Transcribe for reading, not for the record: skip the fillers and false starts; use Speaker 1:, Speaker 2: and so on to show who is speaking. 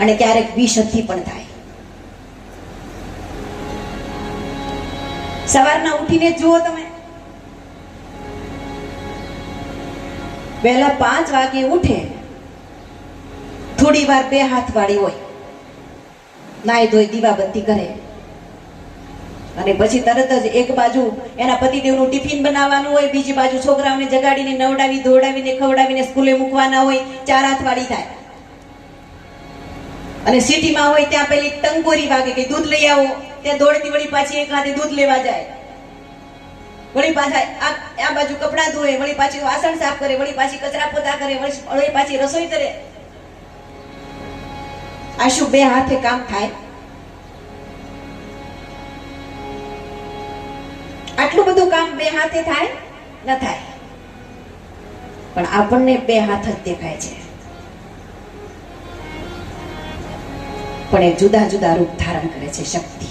Speaker 1: અને ક્યારેક વિષથી પણ થાય. સવારના ઉઠીને જુઓ તમે, વહેલા 5 વાગે ઉઠે, થોડી વાર 2 હાથ વાળી હોય, નાઈ ધોઈ દીવાબત્તી કરે અને પછી તરત જ એક બાજુ એના પતિદેવનું ટિફિન બનાવવાનું હોય, બીજી બાજુ છોકરાઓને જગાડીને નવડાવી ધોડાવીને ખવડાવીને સ્કૂલે મૂકવાના હોય, 4 હાથ વાળી થાય. અને સિટીમાં હોય ત્યાં પેલી ટંગોરી વાગે કે દૂધ લઈ આવો, ત્યાં દોડતી વળી પાછી એક હાથે દૂધ લેવા જાય, વળી પાછા આ બાજુ કપડાં ધોવે, વળી પાછી વાસણ સાફ કરે, વળી પાછી કચરા પોતા કરે, વળી પાછી રસોઈ કરે. આ શું 2 હાથે કામ થાય? આટલું બધું કામ 2 હાથે થાય? ન થાય. પણ આપણને 2 હાથ જ દેખાય છે, પણ એ જુદા જુદા રૂપ ધારણ કરે છે શક્તિ.